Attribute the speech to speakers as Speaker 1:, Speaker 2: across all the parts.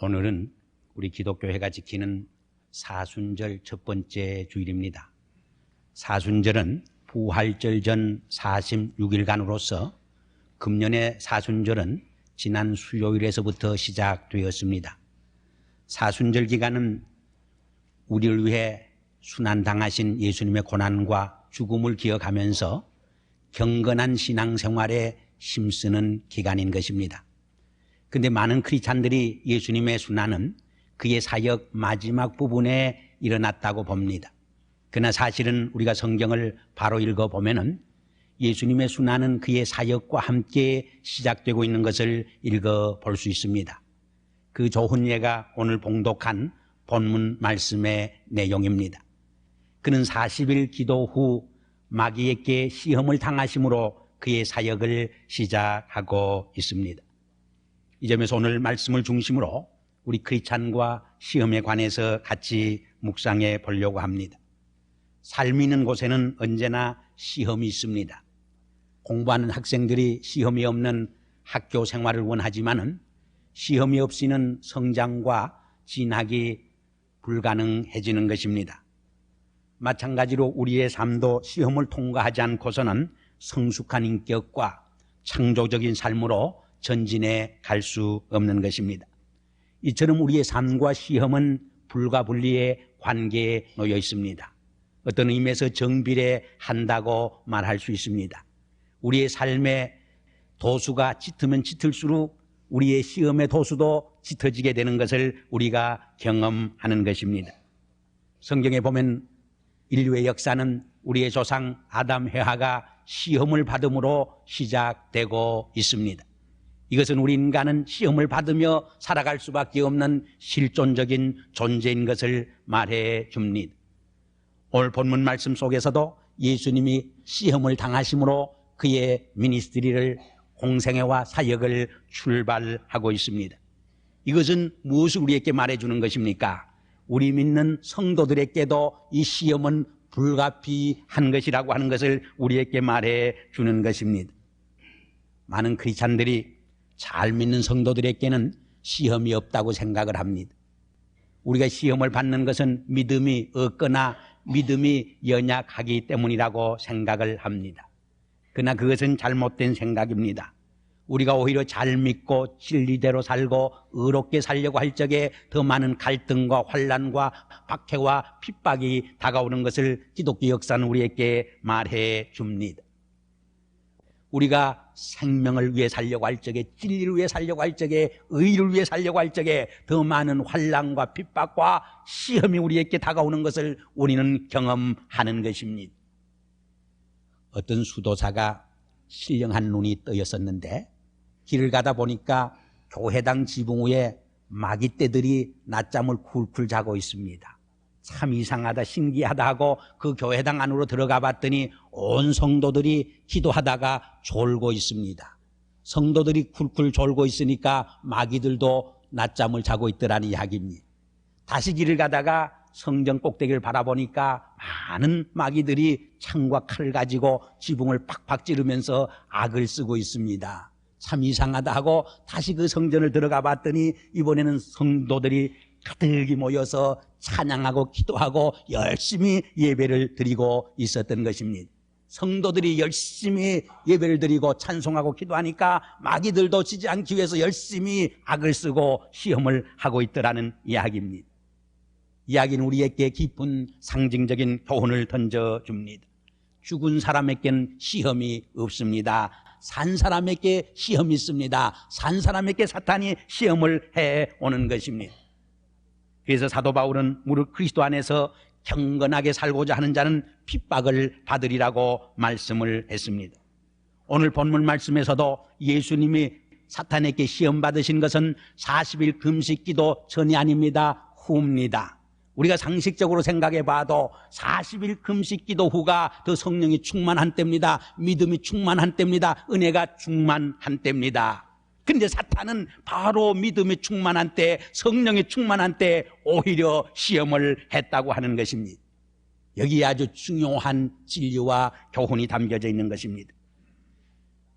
Speaker 1: 오늘은 우리 기독교회가 지키는 사순절 첫 번째 주일입니다. 사순절은 부활절 전 46일간으로서 금년의 사순절은 지난 수요일에서부터 시작되었습니다. 사순절 기간은 우리를 위해 순환당하신 예수님의 고난과 죽음을 기억하면서 경건한 신앙생활에 힘쓰는 기간인 것입니다. 그런데 많은 크리스찬들이 예수님의 순환은 그의 사역 마지막 부분에 일어났다고 봅니다. 그러나 사실은 우리가 성경을 바로 읽어보면 예수님의 순환은 그의 사역과 함께 시작되고 있는 것을 읽어볼 수 있습니다. 그 좋은 예가 오늘 봉독한 본문 말씀의 내용입니다. 그는 40일 기도 후 마귀에게 시험을 당하심으로 그의 사역을 시작하고 있습니다. 이 점에서 오늘 말씀을 중심으로 우리 크리스찬과 시험에 관해서 같이 묵상해 보려고 합니다. 삶이 있는 곳에는 언제나 시험이 있습니다. 공부하는 학생들이 시험이 없는 학교 생활을 원하지만은 시험이 없이는 성장과 진학이 불가능해지는 것입니다. 마찬가지로 우리의 삶도 시험을 통과하지 않고서는 성숙한 인격과 창조적인 삶으로 전진해 갈 수 없는 것입니다. 이처럼 우리의 삶과 시험은 불가분리의 관계에 놓여 있습니다. 어떤 의미에서 정비례한다고 말할 수 있습니다. 우리의 삶의 도수가 짙으면 짙을수록 우리의 시험의 도수도 짙어지게 되는 것을 우리가 경험하는 것입니다. 성경에 보면 인류의 역사는 우리의 조상 아담 해와가 시험을 받음으로 시작되고 있습니다. 이것은 우리 인간은 시험을 받으며 살아갈 수밖에 없는 실존적인 존재인 것을 말해 줍니다. 오늘 본문 말씀 속에서도 예수님이 시험을 당하심으로 그의 미니스트리를 공생애와 사역을 출발하고 있습니다. 이것은 무엇을 우리에게 말해주는 것입니까? 우리 믿는 성도들에게도 이 시험은 불가피한 것이라고 하는 것을 우리에게 말해주는 것입니다. 많은 크리스찬들이 잘 믿는 성도들에게는 시험이 없다고 생각을 합니다. 우리가 시험을 받는 것은 믿음이 없거나 믿음이 연약하기 때문이라고 생각을 합니다. 그러나 그것은 잘못된 생각입니다. 우리가 오히려 잘 믿고 진리대로 살고 의롭게 살려고 할 적에 더 많은 갈등과 환난과 박해와 핍박이 다가오는 것을 기독교 역사는 우리에게 말해 줍니다. 우리가 생명을 위해 살려고 할 적에, 진리를 위해 살려고 할 적에, 의를 위해 살려고 할 적에 더 많은 환난과 핍박과 시험이 우리에게 다가오는 것을 우리는 경험하는 것입니다. 어떤 수도사가 신령한 눈이 떠였었는데 길을 가다 보니까 교회당 지붕 위에 마귀떼들이 낮잠을 쿨쿨 자고 있습니다. 참 이상하다, 신기하다 하고 그 교회당 안으로 들어가 봤더니 온 성도들이 기도하다가 졸고 있습니다. 성도들이 쿨쿨 졸고 있으니까 마귀들도 낮잠을 자고 있더라는 이야기입니다. 다시 길을 가다가 성전 꼭대기를 바라보니까 많은 마귀들이 창과 칼을 가지고 지붕을 팍팍 찌르면서 악을 쓰고 있습니다. 참 이상하다 하고 다시 그 성전을 들어가 봤더니 이번에는 성도들이 가득히 모여서 찬양하고 기도하고 열심히 예배를 드리고 있었던 것입니다. 성도들이 열심히 예배를 드리고 찬송하고 기도하니까 마귀들도 지지 않기 위해서 열심히 악을 쓰고 시험을 하고 있더라는 이야기입니다. 이야기는 우리에게 깊은 상징적인 교훈을 던져줍니다. 죽은 사람에겐 시험이 없습니다. 산 사람에게 시험이 있습니다. 산 사람에게 사탄이 시험을 해오는 것입니다. 그래서 사도 바울은 무릇 그리스도 안에서 경건하게 살고자 하는 자는 핍박을 받으리라고 말씀을 했습니다. 오늘 본문 말씀에서도 예수님이 사탄에게 시험 받으신 것은 40일 금식기도 전이 아닙니다. 후입니다. 우리가 상식적으로 생각해 봐도 40일 금식기도 후가 더 성령이 충만한 때입니다. 믿음이 충만한 때입니다. 은혜가 충만한 때입니다. 그런데 사탄은 바로 믿음이 충만한 때, 성령이 충만한 때 오히려 시험을 했다고 하는 것입니다. 여기에 아주 중요한 진리와 교훈이 담겨져 있는 것입니다.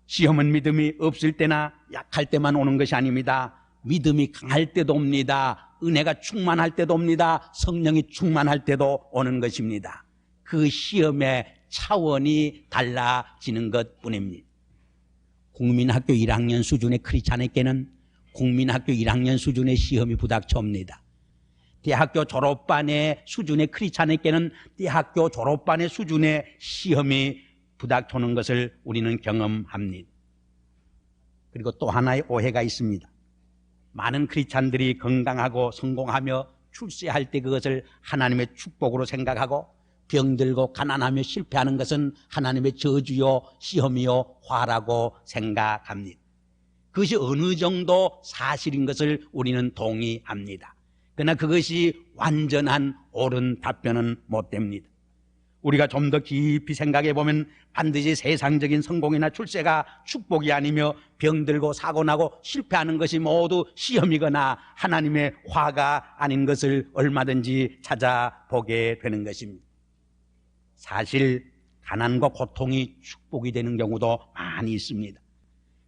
Speaker 1: 시험은 믿음이 없을 때나 약할 때만 오는 것이 아닙니다. 믿음이 강할 때도 옵니다. 은혜가 충만할 때도 옵니다. 성령이 충만할 때도 오는 것입니다. 그 시험의 차원이 달라지는 것뿐입니다. 국민학교 1학년 수준의 크리스찬에게는 국민학교 1학년 수준의 시험이 부닥쳐옵니다. 대학교 졸업반의 수준의 크리스찬에게는 대학교 졸업반의 수준의 시험이 부닥쳐오는 것을 우리는 경험합니다. 그리고 또 하나의 오해가 있습니다. 많은 크리스찬들이 건강하고 성공하며 출세할 때 그것을 하나님의 축복으로 생각하고 병들고 가난하며 실패하는 것은 하나님의 저주요 시험이요 화라고 생각합니다. 그것이 어느 정도 사실인 것을 우리는 동의합니다. 그러나 그것이 완전한 옳은 답변은 못 됩니다. 우리가 좀 더 깊이 생각해 보면 반드시 세상적인 성공이나 출세가 축복이 아니며 병들고 사고나고 실패하는 것이 모두 시험이거나 하나님의 화가 아닌 것을 얼마든지 찾아보게 되는 것입니다. 사실 가난과 고통이 축복이 되는 경우도 많이 있습니다.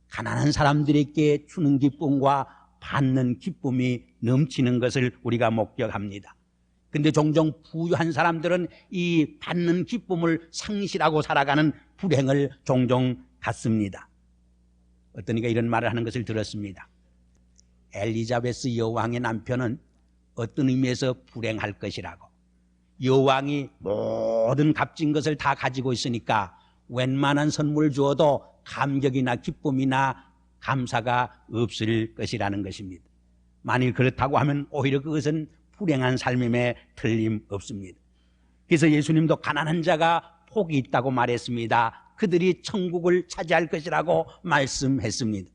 Speaker 1: 가난한 사람들에게 주는 기쁨과 받는 기쁨이 넘치는 것을 우리가 목격합니다. 근데 종종 부유한 사람들은 이 받는 기쁨을 상실하고 살아가는 불행을 종종 갖습니다. 어떤 이가 이런 말을 하는 것을 들었습니다. 엘리자베스 여왕의 남편은 어떤 의미에서 불행할 것이라고. 여왕이 모든 값진 것을 다 가지고 있으니까 웬만한 선물 주어도 감격이나 기쁨이나 감사가 없을 것이라는 것입니다. 만일 그렇다고 하면 오히려 그것은 불행한 삶임에 틀림없습니다. 그래서 예수님도 가난한 자가 복이 있다고 말했습니다. 그들이 천국을 차지할 것이라고 말씀했습니다.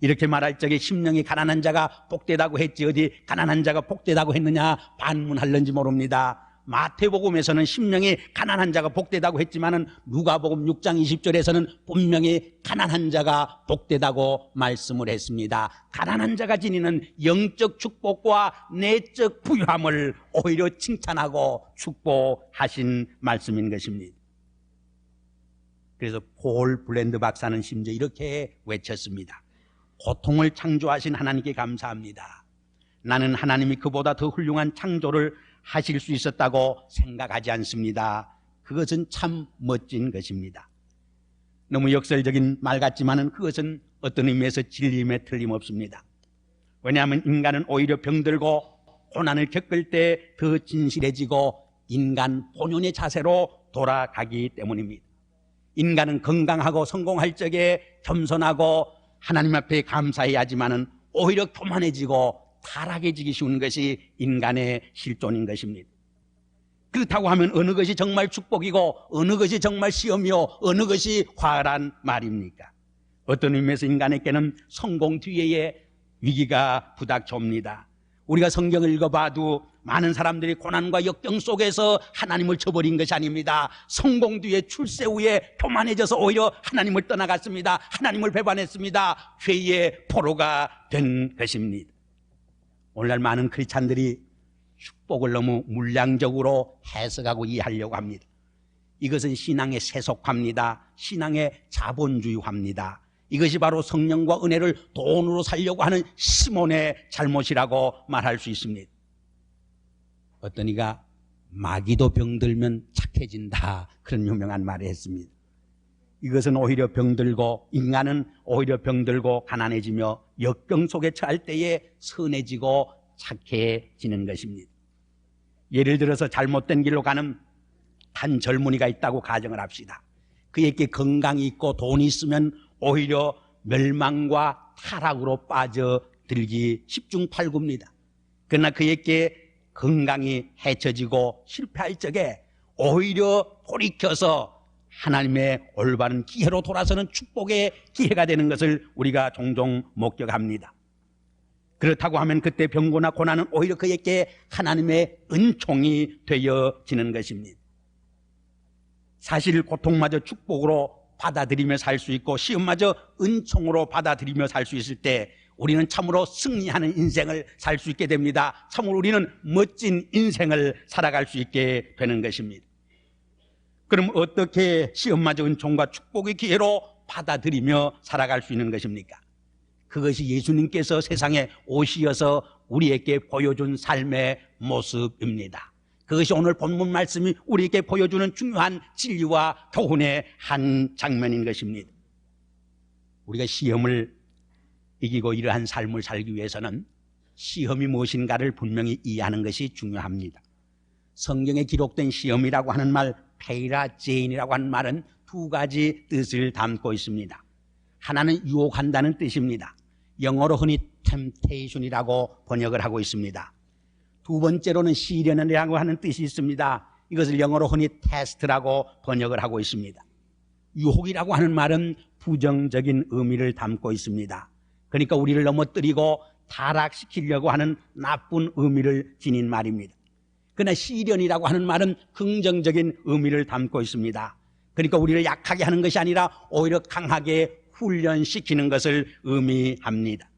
Speaker 1: 이렇게 말할 적에 심령이 가난한 자가 복되다고 했지 어디 가난한 자가 복되다고 했느냐 반문할는지 모릅니다. 마태복음에서는 심령이 가난한 자가 복되다고 했지만은 누가복음 6장 20절에서는 분명히 가난한 자가 복되다고 말씀을 했습니다. 가난한 자가 지니는 영적 축복과 내적 부유함을 오히려 칭찬하고 축복하신 말씀인 것입니다. 그래서 폴 블랜드 박사는 심지어 이렇게 외쳤습니다. 고통을 창조하신 하나님께 감사합니다. 나는 하나님이 그보다 더 훌륭한 창조를 하실 수 있었다고 생각하지 않습니다. 그것은 참 멋진 것입니다. 너무 역설적인 말 같지만은 그것은 어떤 의미에서 진리임에 틀림없습니다. 왜냐하면 인간은 오히려 병들고 고난을 겪을 때 더 진실해지고 인간 본연의 자세로 돌아가기 때문입니다. 인간은 건강하고 성공할 적에 겸손하고 하나님 앞에 감사해야 하지만은 오히려 교만해지고 타락해지기 쉬운 것이 인간의 실존인 것입니다. 그렇다고 하면 어느 것이 정말 축복이고 어느 것이 정말 시험이요 어느 것이 화란 말입니까? 어떤 의미에서 인간에게는 성공 뒤에 위기가 부닥쳐옵니다. 우리가 성경을 읽어봐도 많은 사람들이 고난과 역경 속에서 하나님을 저버린 것이 아닙니다. 성공 뒤에 출세 후에 교만해져서 오히려 하나님을 떠나갔습니다. 하나님을 배반했습니다. 회의의 포로가 된 것입니다. 오늘날 많은 크리스찬들이 축복을 너무 물량적으로 해석하고 이해하려고 합니다. 이것은 신앙의 세속화입니다. 신앙의 자본주의화입니다. 이것이 바로 성령과 은혜를 돈으로 살려고 하는 시몬의 잘못이라고 말할 수 있습니다. 어떤 이가 마귀도 병들면 착해진다 그런 유명한 말을 했습니다. 이것은 오히려 병들고 인간은 오히려 병들고 가난해지며 역경 속에 처할 때에 선해지고 착해지는 것입니다. 예를 들어서 잘못된 길로 가는 한 젊은이가 있다고 가정을 합시다. 그에게 건강이 있고 돈이 있으면 오히려 멸망과 타락으로 빠져들기 십중팔구입니다. 그러나 그에게 건강이 해쳐지고 실패할 적에 오히려 돌이켜서 하나님의 올바른 기회로 돌아서는 축복의 기회가 되는 것을 우리가 종종 목격합니다. 그렇다고 하면 그때 병고나 고난은 오히려 그에게 하나님의 은총이 되어지는 것입니다. 사실 고통마저 축복으로 받아들이며 살 수 있고 시험마저 은총으로 받아들이며 살 수 있을 때 우리는 참으로 승리하는 인생을 살 수 있게 됩니다. 참으로 우리는 멋진 인생을 살아갈 수 있게 되는 것입니다. 그럼 어떻게 시험마저 은총과 축복의 기회로 받아들이며 살아갈 수 있는 것입니까? 그것이 예수님께서 세상에 오시어서 우리에게 보여준 삶의 모습입니다. 그것이 오늘 본문 말씀이 우리에게 보여주는 중요한 진리와 교훈의 한 장면인 것입니다. 우리가 시험을 이기고 이러한 삶을 살기 위해서는 시험이 무엇인가를 분명히 이해하는 것이 중요합니다. 성경에 기록된 시험이라고 하는 말, 페이라제인이라고 하는 말은 두 가지 뜻을 담고 있습니다. 하나는 유혹한다는 뜻입니다. 영어로 흔히 temptation이라고 번역을 하고 있습니다. 두 번째로는 시련이라고 하는 뜻이 있습니다. 이것을 영어로 흔히 test라고 번역을 하고 있습니다. 유혹이라고 하는 말은 부정적인 의미를 담고 있습니다. 그러니까 우리를 넘어뜨리고 타락시키려고 하는 나쁜 의미를 지닌 말입니다. 그러나 시련이라고 하는 말은 긍정적인 의미를 담고 있습니다. 그러니까 우리를 약하게 하는 것이 아니라 오히려 강하게 훈련시키는 것을 의미합니다.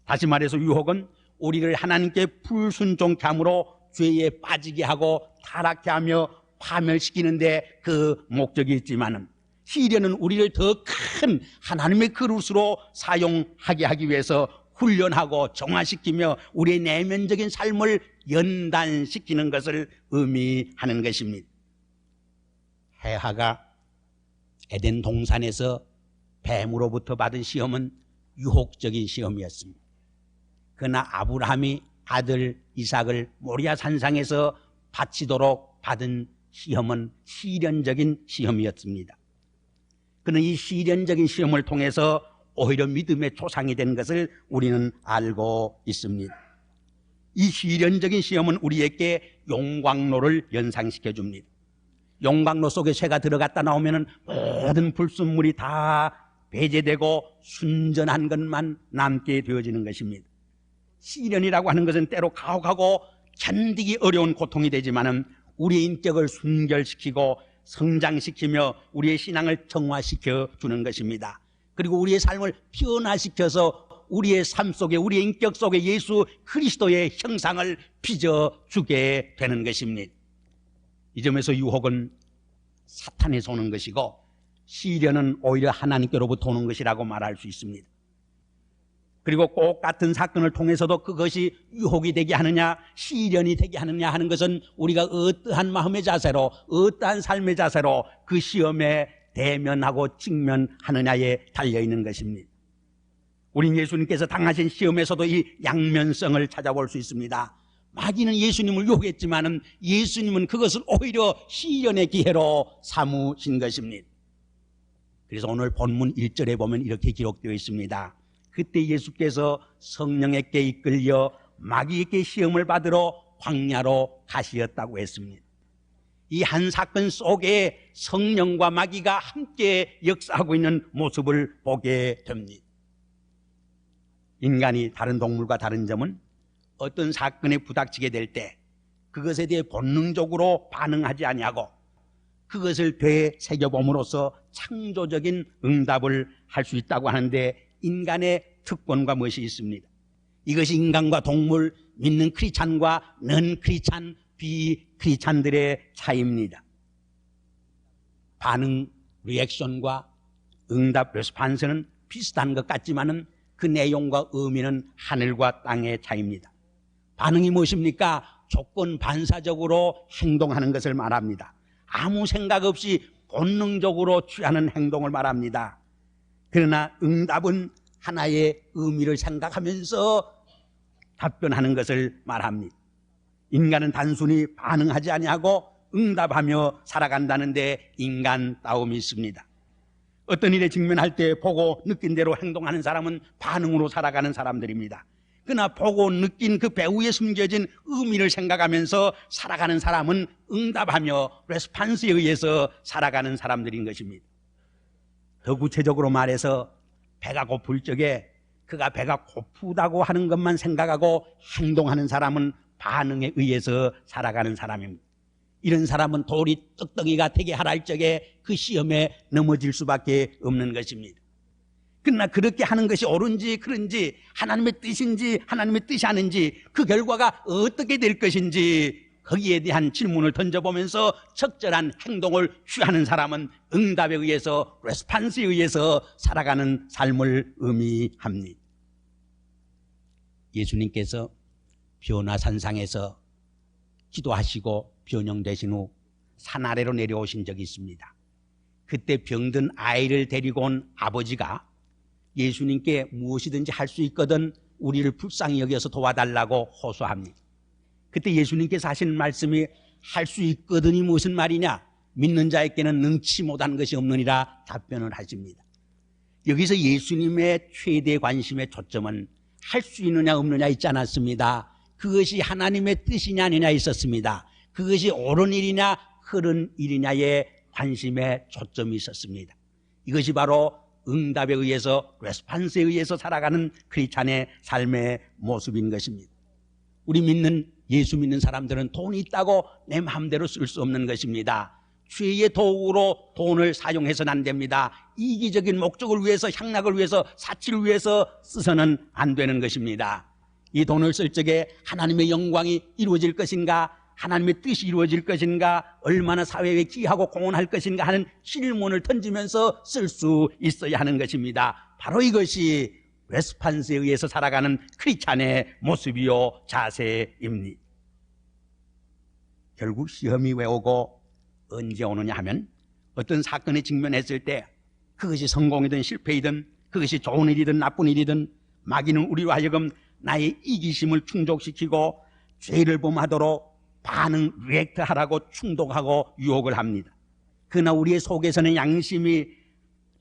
Speaker 1: 다시 말해서 유혹은 우리를 하나님께 불순종케 함으로 죄에 빠지게 하고 타락케 하며 파멸시키는데 그 목적이 있지만은, 시련은 우리를 더 큰 하나님의 그릇으로 사용하게 하기 위해서 훈련하고 정화시키며 우리의 내면적인 삶을 연단시키는 것을 의미하는 것입니다. 헤하가 에덴 동산에서 뱀으로부터 받은 시험은 유혹적인 시험이었습니다. 그러나 아브라함이 아들 이삭을 모리아 산상에서 바치도록 받은 시험은 시련적인 시험이었습니다. 그는 이 시련적인 시험을 통해서 오히려 믿음의 조상이 된 것을 우리는 알고 있습니다. 이 시련적인 시험은 우리에게 용광로를 연상시켜 줍니다. 용광로 속에 쇠가 들어갔다 나오면 모든 불순물이 다 배제되고 순전한 것만 남게 되어지는 것입니다. 시련이라고 하는 것은 때로 가혹하고 견디기 어려운 고통이 되지만은 우리의 인격을 순결시키고 성장시키며 우리의 신앙을 정화시켜 주는 것입니다. 그리고 우리의 삶을 변화시켜서 우리의 삶 속에, 우리의 인격 속에 예수 그리스도의 형상을 빚어주게 되는 것입니다. 이 점에서 유혹은 사탄에서 오는 것이고 시련은 오히려 하나님께로부터 오는 것이라고 말할 수 있습니다. 그리고 꼭 같은 사건을 통해서도 그것이 유혹이 되게 하느냐 시련이 되게 하느냐 하는 것은 우리가 어떠한 마음의 자세로, 어떠한 삶의 자세로 그 시험에 대면하고 직면하느냐에 달려있는 것입니다. 우린 예수님께서 당하신 시험에서도 이 양면성을 찾아볼 수 있습니다. 마귀는 예수님을 유혹했지만은 예수님은 그것을 오히려 시련의 기회로 삼으신 것입니다. 그래서 오늘 본문 1절에 보면 이렇게 기록되어 있습니다. 그때 예수께서 성령에게 이끌려 마귀에게 시험을 받으러 광야로 가시었다고 했습니다. 이 한 사건 속에 성령과 마귀가 함께 역사하고 있는 모습을 보게 됩니다. 인간이 다른 동물과 다른 점은 어떤 사건에 부닥치게 될 때 그것에 대해 본능적으로 반응하지 아니하고 그것을 되새겨봄으로써 창조적인 응답을 할 수 있다고 하는데, 인간의 특권과 무엇이 있습니다. 이것이 인간과 동물, 믿는 크리스찬과 넌 크리스찬, 비크리스찬들의 차이입니다. 반응, 리액션과 응답, 레스판스는 비슷한 것 같지만은 그 내용과 의미는 하늘과 땅의 차이입니다. 반응이 무엇입니까? 조건 반사적으로 행동하는 것을 말합니다. 아무 생각 없이 본능적으로 취하는 행동을 말합니다. 그러나 응답은 하나의 의미를 생각하면서 답변하는 것을 말합니다. 인간은 단순히 반응하지 아니하고 응답하며 살아간다는데 인간다움이 있습니다. 어떤 일에 직면할 때 보고 느낀 대로 행동하는 사람은 반응으로 살아가는 사람들입니다. 그러나 보고 느낀 그 배후에 숨겨진 의미를 생각하면서 살아가는 사람은 응답하며 레스판스에 의해서 살아가는 사람들인 것입니다. 더 구체적으로 말해서 배가 고플 적에 그가 배가 고프다고 하는 것만 생각하고 행동하는 사람은 반응에 의해서 살아가는 사람입니다. 이런 사람은 돌이 떡덩이가 되게 하라 할 적에 그 시험에 넘어질 수밖에 없는 것입니다. 그러나 그렇게 하는 것이 옳은지 그른지, 하나님의 뜻인지 하나님의 뜻이 아닌지, 그 결과가 어떻게 될 것인지 거기에 대한 질문을 던져보면서 적절한 행동을 취하는 사람은 응답에 의해서, 레스판스에 의해서 살아가는 삶을 의미합니다. 예수님께서 변화산상에서 기도하시고 변형되신 후 산 아래로 내려오신 적이 있습니다. 그때 병든 아이를 데리고 온 아버지가 예수님께 무엇이든지 할 수 있거든 우리를 불쌍히 여겨서 도와달라고 호소합니다. 그때 예수님께서 하시는 말씀이 할 수 있거든이 무슨 말이냐? 믿는 자에게는 능치 못한 것이 없느니라 답변을 하십니다. 여기서 예수님의 최대 관심의 초점은 할 수 있느냐 없느냐 있지 않았습니다. 그것이 하나님의 뜻이냐 아니냐 있었습니다. 그것이 옳은 일이냐 흐른 일이냐에 관심의 초점이 있었습니다. 이것이 바로 응답에 의해서 레스판스에 의해서 살아가는 크리스찬의 삶의 모습인 것입니다. 우리 예수 믿는 사람들은 돈이 있다고 내 마음대로 쓸 수 없는 것입니다. 죄의 도구로 돈을 사용해서는 안 됩니다. 이기적인 목적을 위해서, 향락을 위해서, 사치를 위해서 써서는 안 되는 것입니다. 이 돈을 쓸 적에 하나님의 영광이 이루어질 것인가, 하나님의 뜻이 이루어질 것인가, 얼마나 사회에 기여하고 공헌할 것인가 하는 질문을 던지면서 쓸 수 있어야 하는 것입니다. 바로 이것이 레스판스에 의해서 살아가는 크리스찬의 모습이요 자세입니다. 결국 시험이 왜 오고 언제 오느냐 하면 어떤 사건에 직면했을 때 그것이 성공이든 실패이든 그것이 좋은 일이든 나쁜 일이든 마귀는 우리로 하여금 나의 이기심을 충족시키고 죄를 범하도록 반응 리액트하라고 충동하고 유혹을 합니다. 그러나 우리의 속에서는 양심이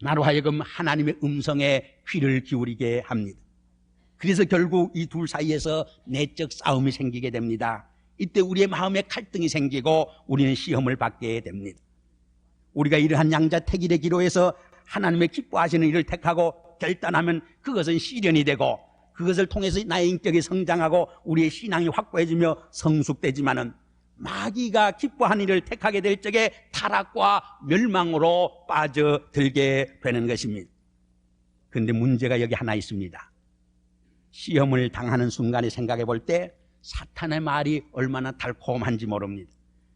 Speaker 1: 나로 하여금 하나님의 음성에 귀를 기울이게 합니다. 그래서 결국 이 둘 사이에서 내적 싸움이 생기게 됩니다. 이때 우리의 마음에 갈등이 생기고 우리는 시험을 받게 됩니다. 우리가 이러한 양자택일의 기로에서 하나님의 기뻐하시는 일을 택하고 결단하면 그것은 시련이 되고 그것을 통해서 나의 인격이 성장하고 우리의 신앙이 확고해지며 성숙되지만은 마귀가 기뻐하는 일을 택하게 될 적에 타락과 멸망으로 빠져들게 되는 것입니다. 그런데 문제가 여기 하나 있습니다. 시험을 당하는 순간에 생각해 볼 때 사탄의 말이 얼마나 달콤한지 모릅니다.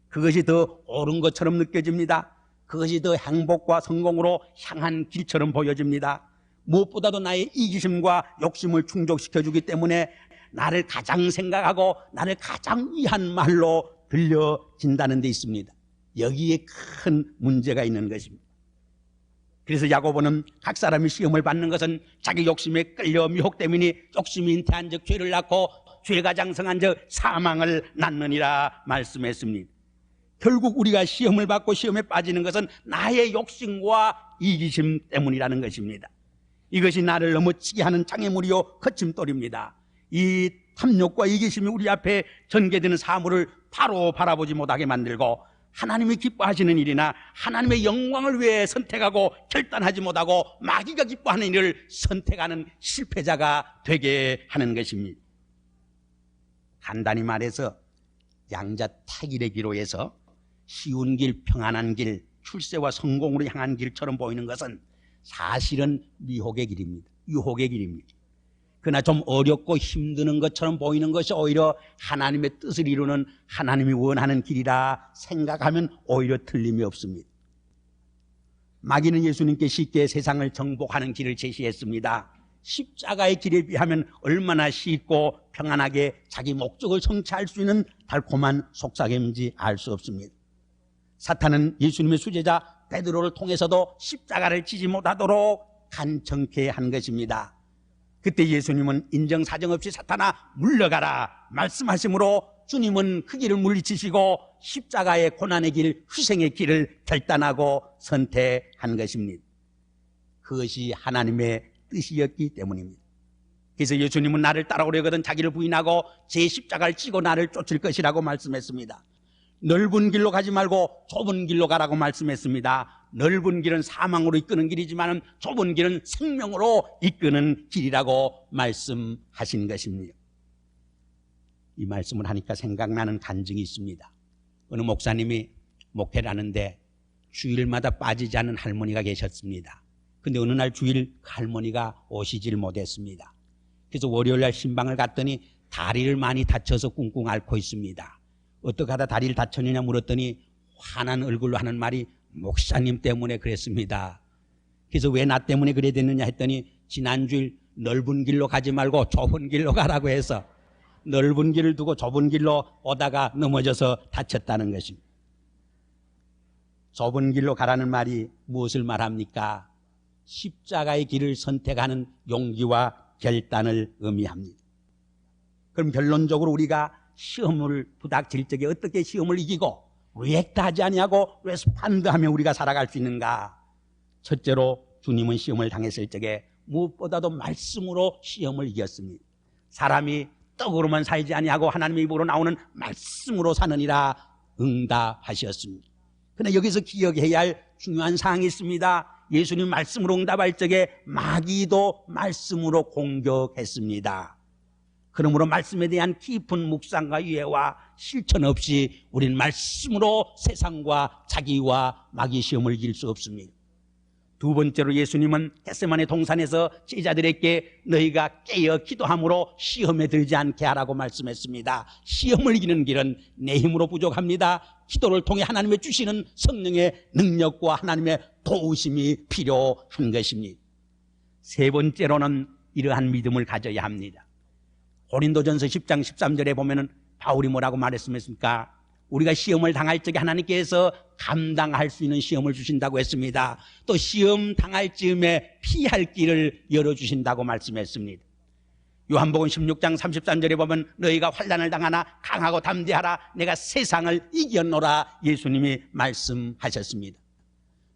Speaker 1: 그것이 더 옳은 것처럼 느껴집니다. 그것이 더 행복과 성공으로 향한 길처럼 보여집니다. 무엇보다도 나의 이기심과 욕심을 충족시켜주기 때문에 나를 가장 생각하고 나를 가장 위한 말로 들려진다는 데 있습니다. 여기에 큰 문제가 있는 것입니다. 그래서 야고보는 각 사람이 시험을 받는 것은 자기 욕심에 끌려 미혹되미니 욕심이 잉태한 즉 죄를 낳고 죄가 장성한 즉 사망을 낳느니라 말씀했습니다. 결국 우리가 시험을 받고 시험에 빠지는 것은 나의 욕심과 이기심 때문이라는 것입니다. 이것이 나를 넘어지게 하는 장애물이요 거침돌입니다. 이 탐욕과 이기심이 우리 앞에 전개되는 사물을 바로 바라보지 못하게 만들고 하나님이 기뻐하시는 일이나 하나님의 영광을 위해 선택하고 결단하지 못하고 마귀가 기뻐하는 일을 선택하는 실패자가 되게 하는 것입니다. 간단히 말해서 양자택일의 기로에서 쉬운 길, 평안한 길, 출세와 성공으로 향한 길처럼 보이는 것은 사실은 미혹의 길입니다. 유혹의 길입니다. 그러나 좀 어렵고 힘드는 것처럼 보이는 것이 오히려 하나님의 뜻을 이루는 하나님이 원하는 길이라 생각하면 오히려 틀림이 없습니다. 마귀는 예수님께 쉽게 세상을 정복하는 길을 제시했습니다. 십자가의 길에 비하면 얼마나 쉽고 평안하게 자기 목적을 성취할 수 있는 달콤한 속삭임인지 알 수 없습니다. 사탄은 예수님의 수제자 베드로를 통해서도 십자가를 지지 못하도록 간청케 한 것입니다. 그때 예수님은 인정사정 없이 사탄아 물러가라 말씀하심으로 주님은 그 길을 물리치시고 십자가의 고난의 길, 희생의 길을 결단하고 선택한 것입니다. 그것이 하나님의 뜻이었기 때문입니다. 그래서 예수님은 나를 따라오려거든 자기를 부인하고 제 십자가를 지고 나를 쫓을 것이라고 말씀했습니다. 넓은 길로 가지 말고 좁은 길로 가라고 말씀했습니다. 넓은 길은 사망으로 이끄는 길이지만 좁은 길은 생명으로 이끄는 길이라고 말씀하신 것입니다. 이 말씀을 하니까 생각나는 간증이 있습니다. 어느 목사님이 목회를 하는데 주일마다 빠지지 않는 할머니가 계셨습니다. 근데 어느 날 주일 할머니가 오시질 못했습니다. 그래서 월요일날 신방을 갔더니 다리를 많이 다쳐서 꿍꿍 앓고 있습니다. 어떻게 하다 다리를 다쳤느냐 물었더니 환한 얼굴로 하는 말이 목사님 때문에 그랬습니다. 그래서 왜 나 때문에 그래 됐느냐 했더니 지난주일 넓은 길로 가지 말고 좁은 길로 가라고 해서 넓은 길을 두고 좁은 길로 오다가 넘어져서 다쳤다는 것입니다. 좁은 길로 가라는 말이 무엇을 말합니까? 십자가의 길을 선택하는 용기와 결단을 의미합니다. 그럼 결론적으로 우리가 시험을 부닥칠 적에 어떻게 시험을 이기고 리액트하지 아니하고 레스판드하며 우리가 살아갈 수 있는가? 첫째로 주님은 시험을 당했을 적에 무엇보다도 말씀으로 시험을 이겼습니다. 사람이 떡으로만 살지 아니하고 하나님의 입으로 나오는 말씀으로 사느니라 응답하셨습니다. 그러나 여기서 기억해야 할 중요한 사항이 있습니다. 예수님 말씀으로 응답할 적에 마귀도 말씀으로 공격했습니다. 그러므로 말씀에 대한 깊은 묵상과 이해와 실천 없이 우리는 말씀으로 세상과 자기와 마귀 시험을 이길 수 없습니다. 두 번째로 예수님은 겟세마네 동산에서 제자들에게 너희가 깨어 기도함으로 시험에 들지 않게 하라고 말씀했습니다. 시험을 이기는 길은 내 힘으로 부족합니다. 기도를 통해 하나님의 주시는 성령의 능력과 하나님의 도우심이 필요한 것입니다. 세 번째로는 이러한 믿음을 가져야 합니다. 고린도전서 10장 13절에 보면은 바울이 뭐라고 말했습니까? 우리가 시험을 당할 적에 하나님께서 감당할 수 있는 시험을 주신다고 했습니다. 또 시험 당할 즈음에 피할 길을 열어주신다고 말씀했습니다. 요한복음 16장 33절에 보면 너희가 환난을 당하나 강하고 담대하라 내가 세상을 이겼노라 예수님이 말씀하셨습니다.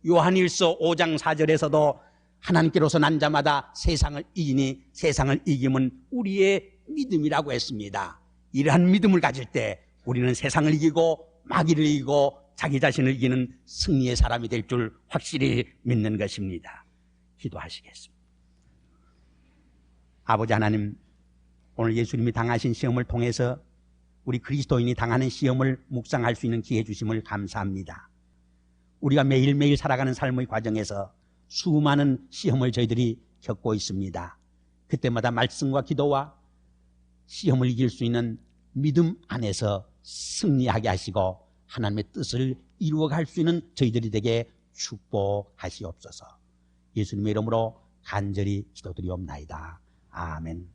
Speaker 1: 요한일서 5장 4절에서도 하나님께로서 난 자마다 세상을 이기니 세상을 이김은 우리의 믿음이라고 했습니다. 이러한 믿음을 가질 때 우리는 세상을 이기고 마귀를 이기고 자기 자신을 이기는 승리의 사람이 될 줄 확실히 믿는 것입니다. 기도하시겠습니다. 아버지 하나님, 오늘 예수님이 당하신 시험을 통해서 우리 그리스도인이 당하는 시험을 묵상할 수 있는 기회 주심을 감사합니다. 우리가 매일매일 살아가는 삶의 과정에서 수많은 시험을 저희들이 겪고 있습니다. 그때마다 말씀과 기도와 시험을 이길 수 있는 믿음 안에서 승리하게 하시고 하나님의 뜻을 이루어갈 수 있는 저희들이 되게 축복하시옵소서. 예수님의 이름으로 간절히 기도드리옵나이다. 아멘.